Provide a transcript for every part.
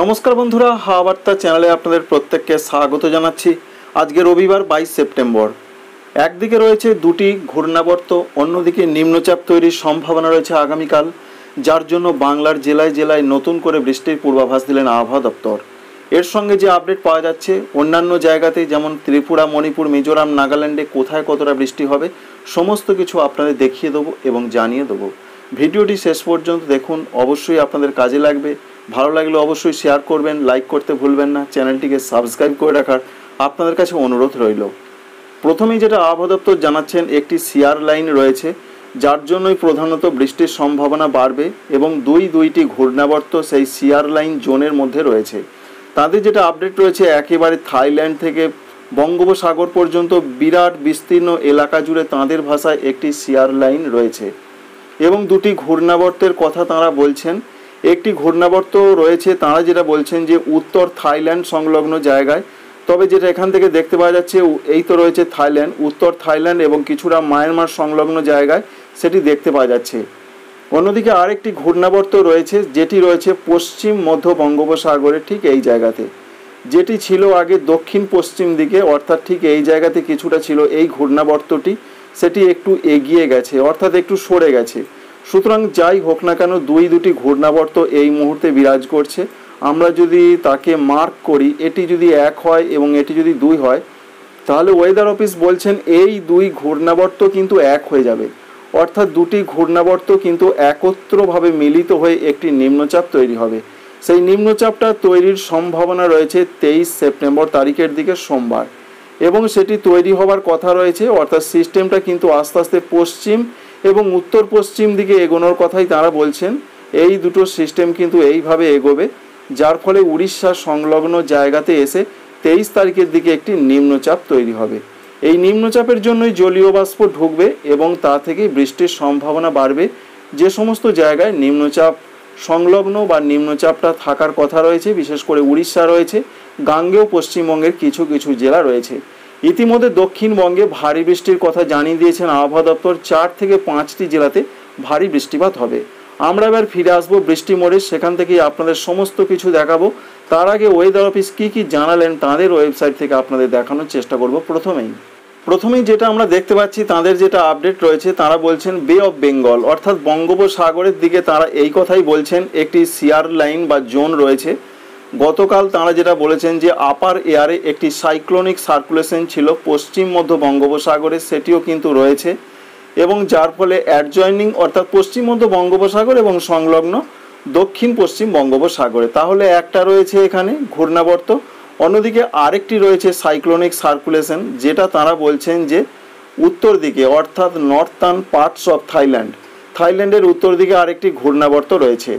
নমস্কার বন্ধুরা, হাওয়া বার্তা চ্যানেলে আপনাদের প্রত্যেককে স্বাগত জানাচ্ছি। আজকে রবিবার 22 সেপ্টেম্বর। একদিকে রয়েছে দুটি ঘূর্ণাবর্ত, অন্যদিকে নিম্নচাপ তৈরির সম্ভাবনা রয়েছে আগামীকাল, যার জন্য বাংলার জেলায় জেলায় নতুন করে বৃষ্টির পূর্বাভাস দিলেন আবহাওয়া দপ্তর। এর সঙ্গে যে আপডেট পাওয়া যাচ্ছে অন্যান্য জায়গাতে যেমন ত্রিপুরা, মণিপুর, মিজোরাম, নাগাল্যান্ডে কোথায় কতটা বৃষ্টি হবে সমস্ত কিছু আপনাদের দেখিয়ে দেবো এবং জানিয়ে দেবো। ভিডিওটি শেষ পর্যন্ত দেখুন, অবশ্যই আপনাদের কাজে লাগবে। ভালো লাগলে অবশ্যই শেয়ার করবেন, লাইক করতে ভুলবেন না, চ্যানেলটিকে সাবস্ক্রাইব করে রাখার আপনাদের কাছে অনুরোধ রইল। প্রথমেই যেটা আবহাওয়া দপ্তর জানাচ্ছেন, একটি সিয়ার লাইন রয়েছে, যার জন্যই প্রধানত বৃষ্টির সম্ভাবনা বাড়বে এবং দুইটি ঘূর্ণাবর্ত সেই সিয়ার লাইন জোনের মধ্যে রয়েছে। তাদের যেটা আপডেট রয়েছে, একেবারে থাইল্যান্ড থেকে বঙ্গোপসাগর পর্যন্ত বিরাট বিস্তীর্ণ এলাকা জুড়ে তাঁদের ভাষায় একটি সিয়ার লাইন রয়েছে এবং দুটি ঘূর্ণাবর্তের কথা তাঁরা বলছেন। একটি ঘূর্ণাবর্ত রয়েছে, তাঁরা যেটা বলছেন যে উত্তর থাইল্যান্ড সংলগ্ন জায়গায়, তবে যেটা এখান থেকে দেখতে পাওয়া যাচ্ছে এই তো রয়েছে থাইল্যান্ড, উত্তর থাইল্যান্ড এবং কিছুটা মায়ানমার সংলগ্ন জায়গায় সেটি দেখতে পাওয়া যাচ্ছে। অন্যদিকে আরেকটি ঘূর্ণাবর্ত রয়েছে, যেটি রয়েছে পশ্চিম মধ্য বঙ্গোপসাগরে ঠিক এই জায়গাতে, যেটি ছিল আগে দক্ষিণ পশ্চিম দিকে, অর্থাৎ ঠিক এই জায়গাতে কিছুটা ছিল এই ঘূর্ণাবর্তটি, সেটি একটু এগিয়ে গেছে, অর্থাৎ একটু সরে গেছে। সুতরাং যাই হোক না কেন, দুটি ঘূর্ণাবর্ত এই মুহূর্তে বিরাজ করছে। আমরা যদি তাকে মার্ক করি, এটি যদি 1 হয় এবং এটি যদি 2 হয়, তাহলে ওয়েদার অফিস বলছেন এই দুই ঘূর্ণাবর্ত কিন্তু 1 হয়ে যাবে, অর্থাৎ দুটি ঘূর্ণাবর্ত কিন্তু একত্রভাবে মিলিত হয়ে একটি নিম্নচাপ তৈরি হবে। সেই নিম্নচাপটা তৈরির সম্ভাবনা রয়েছে 23 সেপ্টেম্বর তারিখের দিকে সোমবার, এবং সেটি তৈরি হবার কথা রয়েছে, অর্থাৎ সিস্টেমটা কিন্তু আস্তে আস্তে পশ্চিম এবং উত্তর পশ্চিম দিকে এগোনোর কথাই তারা বলছেন। এই দুটো সিস্টেম কিন্তু এইভাবে এগোবে, যার ফলে উড়িষ্যা সংলগ্ন জায়গাতে এসে 23 তারিখের দিকে একটি নিম্নচাপ তৈরি হবে। এই নিম্নচাপের জন্যই জলীয় বাষ্প ঢুকবে এবং তা থেকে বৃষ্টির সম্ভাবনা বাড়বে। যে সমস্ত জায়গায় নিম্নচাপ সংলগ্ন বা নিম্নচাপটা থাকার কথা রয়েছে, বিশেষ করে উড়িষ্যা রয়েছে, গাঙ্গেয় পশ্চিমবঙ্গের কিছু কিছু জেলা রয়েছে। ইতিমধ্যে দক্ষিণবঙ্গে ভারী বৃষ্টির কথা জানিয়ে দিয়েছেন আবহাওয়া দপ্তর। 4 থেকে 5টি জেলাতে ভারী বৃষ্টিপাত হবে। আমরা এবার ফিরে আসবো বৃষ্টি মোড়ে, সেখান থেকেই আপনাদের সমস্ত কিছু দেখাবো। তার আগে ওয়েদার অফিস কী জানালেন তাদের ওয়েবসাইট থেকে আপনাদের দেখানোর চেষ্টা করব। প্রথমেই যেটা আমরা দেখতে পাচ্ছি, তাদের যেটা আপডেট রয়েছে, তারা বলছেন বে অফ বেঙ্গল, অর্থাৎ বঙ্গোপসাগরের দিকে তারা এই কথাই বলছেন, একটি সিয়ার লাইন বা জোন রয়েছে। গতকাল তাঁরা যেটা বলেছেন যে আপার এয়ারে একটি সাইক্লোনিক সার্কুলেশন ছিল পশ্চিম মধ্য বঙ্গোপসাগরে, সেটিও কিন্তু রয়েছে, এবং যার ফলে অ্যাডজয়নিং অর্থাৎ পশ্চিম মধ্য বঙ্গোপসাগর এবং সংলগ্ন দক্ষিণ পশ্চিম বঙ্গোপসাগরে, তাহলে একটা রয়েছে এখানে ঘূর্ণাবর্ত, অন্যদিকে আরেকটি রয়েছে সাইক্লোনিক সার্কুলেশন, যেটা তাঁরা বলছেন যে উত্তর দিকে, অর্থাৎ নর্থার্ন পার্টস অফ থাইল্যান্ডের উত্তর দিকে আরেকটি ঘূর্ণাবর্ত রয়েছে।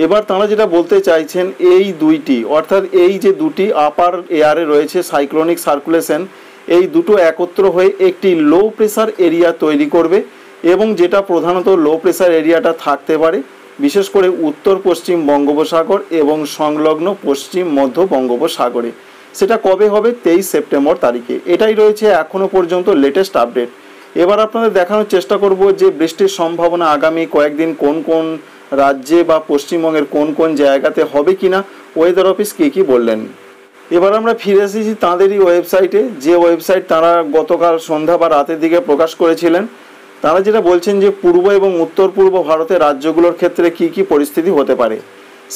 এবার তাঁরা যেটা বলতে চাইছেন, এই দুইটি অর্থাৎ এই যে দুটি আপার এয়ারে রয়েছে সাইক্লোনিক সার্কুলেশন, এই দুটো একত্র হয়ে একটি লো প্রেসার এরিয়া তৈরি করবে, এবং যেটা প্রধানত লো প্রেসার এরিয়াটা থাকতে পারে বিশেষ করে উত্তর পশ্চিম বঙ্গোপসাগর এবং সংলগ্ন পশ্চিম মধ্য বঙ্গোপসাগরে। সেটা কবে হবে? 23 সেপ্টেম্বর তারিখে। এটাই রয়েছে এখনও পর্যন্ত লেটেস্ট আপডেট। এবার আপনাদের দেখানোর চেষ্টা করব যে বৃষ্টির সম্ভাবনা আগামী কয়েকদিন কোন কোন রাজ্যে বা পশ্চিমবঙ্গের কোন কোন জায়গাতে হবে কিনা, ওয়েদার অফিস কী বললেন। এবার আমরা ফিরে এসেছি তাঁদেরই ওয়েবসাইটে, যে ওয়েবসাইট তারা গতকাল সন্ধ্যা বা রাতের দিকে প্রকাশ করেছিলেন। তারা যেটা বলছেন যে পূর্ব এবং উত্তর পূর্ব ভারতের রাজ্যগুলোর ক্ষেত্রে কী পরিস্থিতি হতে পারে।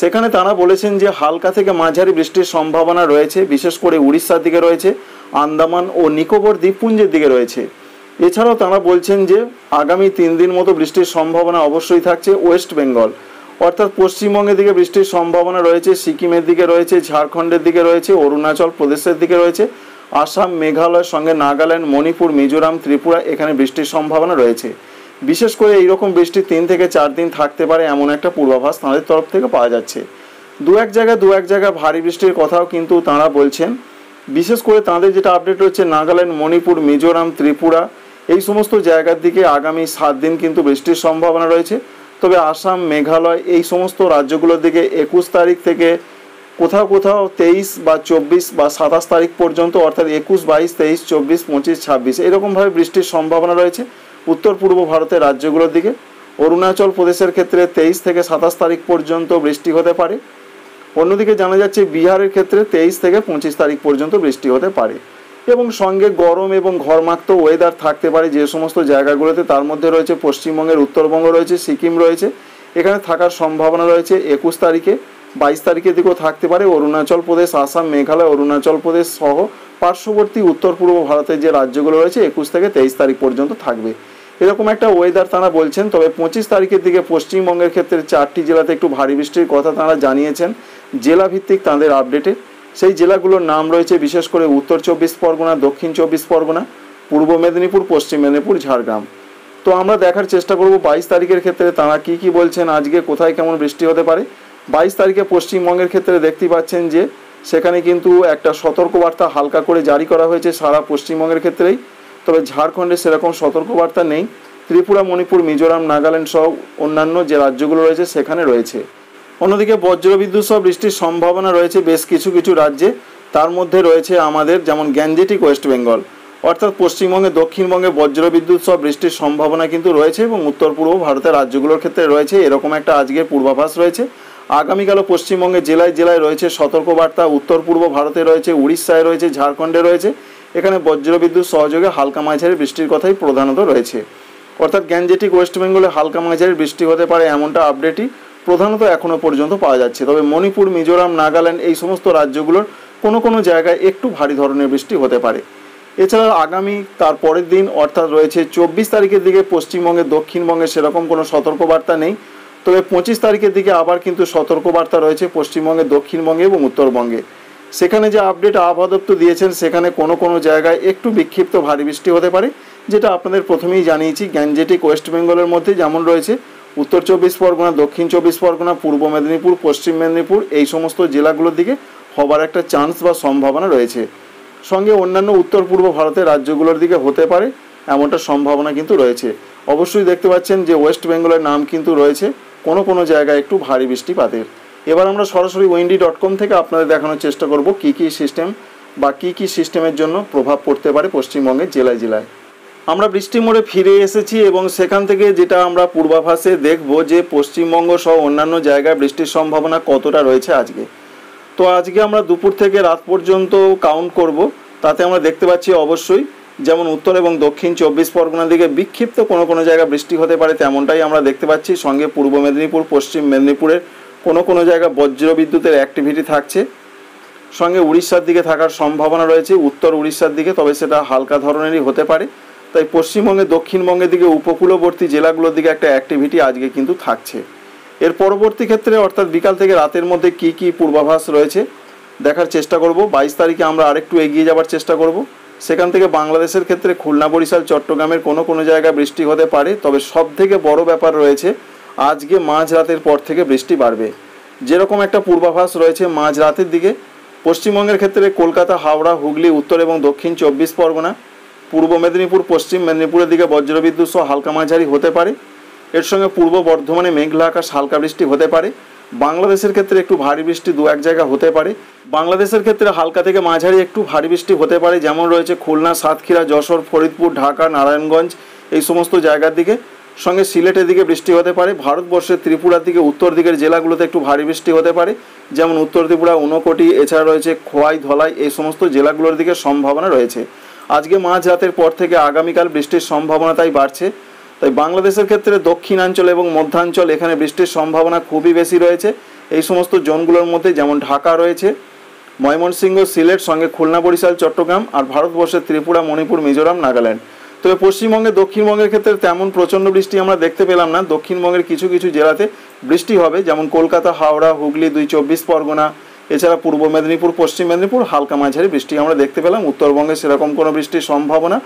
সেখানে তারা বলেছেন যে হালকা থেকে মাঝারি বৃষ্টির সম্ভাবনা রয়েছে, বিশেষ করে উড়িষ্যার দিকে রয়েছে, আন্দামান ও নিকোবর দ্বীপপুঞ্জের দিকে রয়েছে। এছাড়াও তারা বলছেন যে আগামী 3 দিন মতো বৃষ্টির সম্ভাবনা অবশ্যই থাকছে ওয়েস্ট বেঙ্গল, অর্থাৎ পশ্চিমবঙ্গের দিকে বৃষ্টির সম্ভাবনা রয়েছে, সিকিমের দিকে রয়েছে, ঝাড়খণ্ডের দিকে রয়েছে, অরুণাচল প্রদেশের দিকে রয়েছে, আসাম, মেঘালয়ের সঙ্গে নাগাল্যান্ড, মণিপুর, মিজোরাম, ত্রিপুরা, এখানে বৃষ্টির সম্ভাবনা রয়েছে। বিশেষ করে এইরকম বৃষ্টি 3 থেকে 4 দিন থাকতে পারে এমন একটা পূর্বাভাস তাঁদের তরফ থেকে পাওয়া যাচ্ছে। দু এক জায়গায় ভারী বৃষ্টির কথাও কিন্তু তাঁরা বলছেন। বিশেষ করে তাঁদের যেটা আপডেট রয়েছে, নাগাল্যান্ড, মণিপুর, মিজোরাম, ত্রিপুরা, এই সমস্ত জায়গার দিকে আগামী 7 দিন কিন্তু বৃষ্টির সম্ভাবনা রয়েছে। তবে আসাম, মেঘালয়, এই সমস্ত রাজ্যগুলোর দিকে 21 তারিখ থেকে কোথাও 23 বা 24 বা 27 তারিখ পর্যন্ত, অর্থাৎ 21, 22, 23, 24, 25, 26 এরকমভাবে বৃষ্টির সম্ভাবনা রয়েছে উত্তর পূর্ব ভারতের রাজ্যগুলোর দিকে। অরুণাচল প্রদেশের ক্ষেত্রে 23 থেকে 27 তারিখ পর্যন্ত বৃষ্টি হতে পারে। অন্যদিকে জানা যাচ্ছে বিহারের ক্ষেত্রে 23 থেকে 25 তারিখ পর্যন্ত বৃষ্টি হতে পারে এবং সঙ্গে গরম এবং ঘরমাক্ত ওয়েদার থাকতে পারে যে সমস্ত জায়গাগুলোতে। তার মধ্যে রয়েছে পশ্চিমবঙ্গের উত্তরবঙ্গ রয়েছে, সিকিম রয়েছে, এখানে থাকার সম্ভাবনা রয়েছে 21 তারিখে। 22 তারিখের দিকেও থাকতে পারে অরুণাচল প্রদেশ, আসাম, মেঘালয়, অরুণাচল প্রদেশ সহ পার্শ্ববর্তী উত্তর পূর্ব ভারতের যে রাজ্যগুলো রয়েছে 21 থেকে 23 তারিখ পর্যন্ত থাকবে, এরকম একটা ওয়েদার তারা বলছেন। তবে 25 তারিখের দিকে পশ্চিমবঙ্গের ক্ষেত্রে 4টি জেলাতে একটু ভারী বৃষ্টির কথা তারা জানিয়েছেন জেলা ভিত্তিক তাদের আপডেটে। সেই জেলাগুলোর নাম রয়েছে বিশেষ করে উত্তর 24 পরগনা, দক্ষিণ 24 পরগনা, পূর্ব মেদিনীপুর, পশ্চিম মেদিনীপুর, ঝাড়গ্রাম। তো আমরা দেখার চেষ্টা করব 22 তারিখের ক্ষেত্রে তারা কি বলছেন, আজকে কোথায় কেমন বৃষ্টি হতে পারে। 22 তারিখে পশ্চিমবঙ্গের ক্ষেত্রে দেখতে পাচ্ছেন যে সেখানে কিন্তু একটা সতর্কবার্তা হালকা করে জারি করা হয়েছে সারা পশ্চিমবঙ্গের ক্ষেত্রেই। তবে ঝাড়খণ্ডে সেরকম সতর্কবার্তা নেই। ত্রিপুরা, মণিপুর, মিজোরাম, নাগাল্যান্ড সহ অন্যান্য যে রাজ্যগুলো রয়েছে সেখানে রয়েছে। অন্যদিকে বজ্রবিদ্যুৎ সহ বৃষ্টির সম্ভাবনা রয়েছে বেশ কিছু রাজ্যে। তার মধ্যে রয়েছে আমাদের যেমন গ্যাঞ্জেটিক ওয়েস্ট বেঙ্গল, অর্থাৎ পশ্চিমবঙ্গে, দক্ষিণবঙ্গে বজ্রবিদ্যুৎ সহ বৃষ্টির সম্ভাবনা কিন্তু রয়েছে এবং উত্তর পূর্ব ভারতের রাজ্যগুলোর ক্ষেত্রে রয়েছে এরকম একটা আজকের পূর্বাভাস রয়েছে। আগামীকালও পশ্চিমবঙ্গে জেলায় জেলায় রয়েছে সতর্কবার্তা। উত্তর পূর্ব ভারতে রয়েছে, উড়িষ্যায় রয়েছে, ঝাড়খণ্ডে রয়েছে, এখানে বজ্রবিদ্যুৎ সহযোগে হালকা মাঝারি বৃষ্টির কথাই প্রধানত রয়েছে। অর্থাৎ গ্যাঞ্জেটিক ওয়েস্ট বেঙ্গলে হালকা মাঝারি বৃষ্টি হতে পারে এমনটা আপডেটই প্রধানত এখনও পর্যন্ত পাওয়া যাচ্ছে। তবে মণিপুর, মিজোরাম, নাগাল্যান্ড এই সমস্ত রাজ্যগুলোর কোনো জায়গায় একটু ভারী ধরনের বৃষ্টি হতে পারে। এছাড়া আগামী তার পরের দিন অর্থাৎ রয়েছে 24 তারিখের দিকে পশ্চিমবঙ্গে, দক্ষিণবঙ্গে সেরকম কোনো সতর্কবার্তা নেই। তবে 25 তারিখের দিকে আবার কিন্তু সতর্কবার্তা রয়েছে পশ্চিমবঙ্গে, দক্ষিণবঙ্গে এবং উত্তরবঙ্গে। সেখানে যে আপডেট আবহাওয়া দপ্তর দিয়েছেন সেখানে কোনো জায়গায় একটু বিক্ষিপ্ত ভারী বৃষ্টি হতে পারে, যেটা আপনাদের প্রথমেই জানিয়েছি। গ্যাঞ্জেটিক ওয়েস্ট বেঙ্গলের মধ্যে যেমন রয়েছে উত্তর 24 পরগনা, দক্ষিণ 24 পরগনা, পূর্ব মেদিনীপুর, পশ্চিম মেদিনীপুর এই সমস্ত জেলাগুলোর দিকে হবার একটা চান্স বা সম্ভাবনা রয়েছে। সঙ্গে অন্যান্য উত্তর পূর্ব ভারতের রাজ্যগুলোর দিকে হতে পারে এমনটা সম্ভাবনা কিন্তু রয়েছে। অবশ্যই দেখতে পাচ্ছেন যে ওয়েস্ট বেঙ্গলের নাম কিন্তু রয়েছে কোনো জায়গায় একটু ভারী বৃষ্টিপাতের। এবার আমরা সরাসরি windy.com থেকে আপনাদের দেখানোর চেষ্টা করব কী সিস্টেম বা কী সিস্টেমের জন্য প্রভাব পড়তে পারে পশ্চিমবঙ্গের জেলায় জেলায়। আমরা বৃষ্টি মোড়ে ফিরে এসেছি এবং সেখান থেকে যেটা আমরা পূর্বাভাসে দেখব যে পশ্চিমবঙ্গ সহ অন্যান্য জায়গায় বৃষ্টির সম্ভাবনা কতটা রয়েছে আজকে। তো আজকে আমরা দুপুর থেকে রাত পর্যন্ত কাউন্ট করব, তাতে আমরা দেখতে পাচ্ছি অবশ্যই যেমন উত্তর এবং দক্ষিণ 24 পরগনার দিকে বিক্ষিপ্ত কোনো জায়গায় বৃষ্টি হতে পারে তেমনটাই আমরা দেখতে পাচ্ছি। সঙ্গে পূর্ব মেদিনীপুর, পশ্চিম মেদিনীপুরের কোনো জায়গায় বজ্র বিদ্যুতের অ্যাক্টিভিটি থাকছে। সঙ্গে উড়িষ্যার দিকে থাকার সম্ভাবনা রয়েছে, উত্তর উড়িষ্যার দিকে, তবে সেটা হালকা ধরনেরই হতে পারে। তাই পশ্চিমবঙ্গে, দক্ষিণবঙ্গের দিকে উপকূলবর্তী জেলাগুলোর দিকে একটা অ্যাক্টিভিটি আজকে কিন্তু থাকছে। এর পরবর্তী ক্ষেত্রে অর্থাৎ বিকাল থেকে রাতের মধ্যে কী পূর্বাভাস রয়েছে দেখার চেষ্টা করব। 22 তারিখে আমরা আরেকটু এগিয়ে যাবার চেষ্টা করব। সেখান থেকে বাংলাদেশের ক্ষেত্রে খুলনা, বরিশাল, চট্টগ্রামের কোনো জায়গায় বৃষ্টি হতে পারে। তবে সবথেকে বড় ব্যাপার রয়েছে আজকে মাঝরাতের পর থেকে বৃষ্টি বাড়বে। যেরকম একটা পূর্বাভাস রয়েছে মাঝরাতের দিকে পশ্চিমবঙ্গের ক্ষেত্রে কলকাতা, হাওড়া, হুগলি, উত্তর এবং দক্ষিণ 24 পরগনা, পূর্ব মেদিনীপুর, পশ্চিম মেদিনীপুরের দিকে বজ্রবিদ্যুৎ সহ হালকা মাঝারি হতে পারে। এর সঙ্গে পূর্ব বর্ধমানে মেঘলা আকাশ, হালকা বৃষ্টি হতে পারে। বাংলাদেশের ক্ষেত্রে একটু ভারী বৃষ্টি দু এক জায়গা হতে পারে। বাংলাদেশের ক্ষেত্রে হালকা থেকে মাঝারি একটু ভারী বৃষ্টি হতে পারে, যেমন রয়েছে খুলনা, সাতক্ষীরা, যশোর, ফরিদপুর, ঢাকা, নারায়ণগঞ্জ এই সমস্ত জায়গার দিকে। সঙ্গে সিলেটের দিকে বৃষ্টি হতে পারে। ভারতবর্ষের ত্রিপুরার দিকে উত্তর দিকের জেলাগুলোতে একটু ভারী বৃষ্টি হতে পারে, যেমন উত্তর ত্রিপুরা, ঊনকোটি, এছাড়া রয়েছে খোয়াই, ধলাই এই সমস্ত জেলাগুলোর দিকে সম্ভাবনা রয়েছে। আজকে মাঝরাতের পর থেকে আগামীকাল বৃষ্টির সম্ভাবনা তাই বাড়ছে। তাই বাংলাদেশের ক্ষেত্রে দক্ষিণাঞ্চল এবং মধ্যাঞ্চল এখানে বৃষ্টির সম্ভাবনা খুবই বেশি রয়েছে। এই সমস্ত জোনগুলোর মধ্যে যেমন ঢাকা রয়েছে, ময়মনসিংহ, সিলেট, সঙ্গে খুলনা, বরিশাল, চট্টগ্রাম, আর ভারতবর্ষের ত্রিপুরা, মণিপুর, মিজোরাম, নাগাল্যান্ড। তবে পশ্চিমবঙ্গে, দক্ষিণবঙ্গের ক্ষেত্রে তেমন প্রচণ্ড বৃষ্টি আমরা দেখতে পেলাম না। দক্ষিণবঙ্গের কিছু জেলাতে বৃষ্টি হবে, যেমন কলকাতা, হাওড়া, হুগলি, 24 পরগনা, এছাড়া পূর্ব মেদিনীপুর, পশ্চিম মেদিনীপুর হালকা মাঝারি বৃষ্টি আমরা দেখতে পেলাম। উত্তরবঙ্গে সেরকম কোনো বৃষ্টির সম্ভাবনা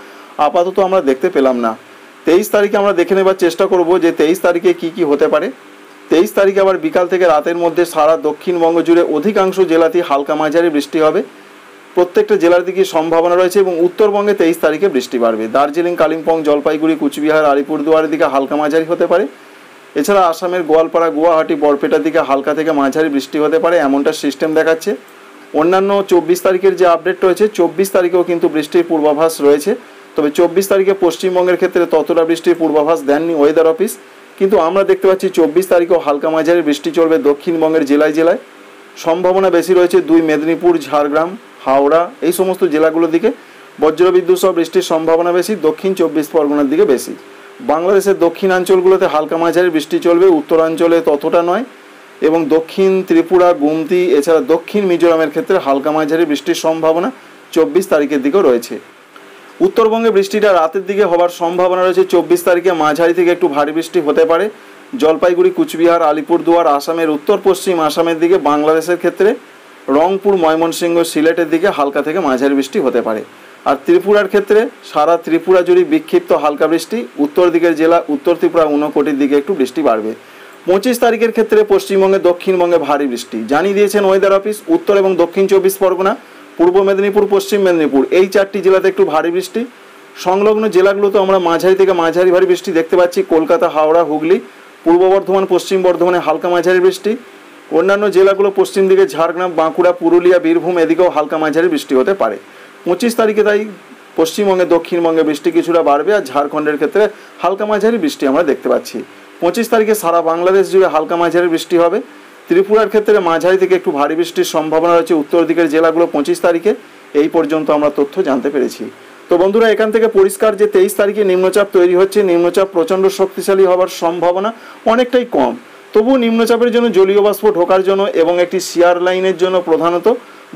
আপাতত আমরা দেখতে পেলাম না। 23 তারিখে আমরা দেখে নেবার চেষ্টা করব যে 23 তারিখে কী হতে পারে। 23 তারিখে আবার বিকাল থেকে রাতের মধ্যে সারা দক্ষিণবঙ্গ জুড়ে অধিকাংশ জেলাতেই হালকা মাঝারি বৃষ্টি হবে। প্রত্যেকটা জেলার দিকে সম্ভাবনা রয়েছে এবং উত্তরবঙ্গে 23 তারিখে বৃষ্টি বাড়বে। দার্জিলিং, কালিম্পং, জলপাইগুড়ি, কুচবিহার, আলিপুরদুয়ারের দিকে হালকা মাঝারি হতে পারে। এছাড়া আসামের গোয়ালপাড়া, গুয়াহাটি, বরপেটার দিকে হালকা থেকে মাঝারি বৃষ্টি হতে পারে এমনটা সিস্টেম দেখাচ্ছে। অন্যান্য 24 তারিখের যে আপডেট রয়েছে 24 তারিখেও কিন্তু বৃষ্টির পূর্বাভাস রয়েছে। তবে 24 তারিখে পশ্চিমবঙ্গের ক্ষেত্রে ততটা বৃষ্টির পূর্বাভাস দেননি ওয়েদার অফিস, কিন্তু আমরা দেখতে পাচ্ছি 24 তারিখেও হালকা মাঝারি বৃষ্টি চলবে দক্ষিণবঙ্গের জেলায় জেলায়। সম্ভাবনা বেশি রয়েছে 2 মেদিনীপুর, ঝাড়গ্রাম, হাওড়া এই সমস্ত জেলাগুলোর দিকে বজ্রবিদ্যুৎ সহ বৃষ্টির সম্ভাবনা বেশি। দক্ষিণ 24 পরগনার দিকে বেশি। বাংলাদেশের দক্ষিণাঞ্চলগুলোতে হালকা মাঝারি বৃষ্টি চলবে, উত্তরাঞ্চলে ততটা নয়, এবং দক্ষিণ ত্রিপুরা, গুমতি এছাড়া দক্ষিণ মিজোরামের ক্ষেত্রে হালকা মাঝারি বৃষ্টির সম্ভাবনা 24 তারিখের দিকেও রয়েছে। উত্তরবঙ্গে বৃষ্টিটা রাতের দিকে হওয়ার সম্ভাবনা রয়েছে। 24 তারিখে মাঝারি থেকে একটু ভারী বৃষ্টি হতে পারে জলপাইগুড়ি, কুচবিহার, আলিপুরদুয়ার, আসামের উত্তর পশ্চিম আসামের দিকে। বাংলাদেশের ক্ষেত্রে রংপুর, ময়মনসিংহ, সিলেটের দিকে হালকা থেকে মাঝারি বৃষ্টি হতে পারে। আর ত্রিপুরার ক্ষেত্রে সারা ত্রিপুরা জুড়ে বিক্ষিপ্ত হালকা বৃষ্টি। উত্তর দিকের জেলা উত্তর ত্রিপুরা, ঊনকোটির দিকে একটু বৃষ্টি বাড়বে। 25 তারিখের ক্ষেত্রে পশ্চিমবঙ্গে, দক্ষিণবঙ্গে ভারী বৃষ্টি জানিয়ে দিয়েছেন ওয়েদার অফিস। উত্তর এবং দক্ষিণ 24 পরগনা, পূর্ব মেদিনীপুর, পশ্চিম মেদিনীপুর এই 4টি জেলাতে একটু ভারী বৃষ্টি। সংলগ্ন জেলাগুলোতে আমরা মাঝারি থেকে মাঝারি ভারী বৃষ্টি দেখতে পাচ্ছি। কলকাতা, হাওড়া, হুগলি, পূর্ব বর্ধমান, পশ্চিম বর্ধমানে হালকা মাঝারি বৃষ্টি। অন্যান্য জেলাগুলো পশ্চিম দিকে ঝাড়গ্রাম, বাঁকুড়া, পুরুলিয়া, বীরভূম এদিকেও হালকা মাঝারি বৃষ্টি হতে পারে। 25 তারিখে তাই পশ্চিমবঙ্গে, দক্ষিণবঙ্গে বৃষ্টি কিছুটা বাড়বে। আর ঝাড়খণ্ডের ক্ষেত্রে হালকা মাঝারি বৃষ্টি আমরা দেখতে পাচ্ছি। 25 তারিখে সারা বাংলাদেশ জুড়ে হালকা মাঝারি বৃষ্টি হবে। ত্রিপুরার ক্ষেত্রে মাঝারি থেকে একটু ভারী বৃষ্টির সম্ভাবনা রয়েছে উত্তর দিকের জেলাগুলো 25 তারিখে। এই পর্যন্ত আমরা তথ্য জানতে পেরেছি। তো বন্ধুরা, এখান থেকে পরিষ্কার যে 23 তারিখে নিম্নচাপ তৈরি হচ্ছে। নিম্নচাপ প্রচণ্ড শক্তিশালী হওয়ার সম্ভাবনা অনেকটাই কম। তবু নিম্নচাপের জন্য জলীয় বাষ্প ঢোকার জন্য এবং একটি শিয়ার লাইনের জন্য প্রধানত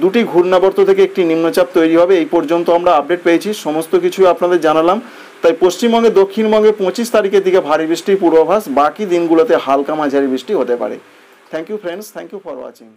দুটি ঘূর্ণাবর্ত থেকে একটি নিম্নচাপ তৈরি হবে। এই পর্যন্ত আমরা আপডেট পেয়েছি, সমস্ত কিছু আপনাদের জানালাম। তাই পশ্চিমবঙ্গে, দক্ষিণবঙ্গে 25 তারিখের দিকে ভারী বৃষ্টির পূর্বাভাস। বাকি দিনগুলোতে হালকা মাঝারি বৃষ্টি হতে পারে। Thank you friends, thank you for watching.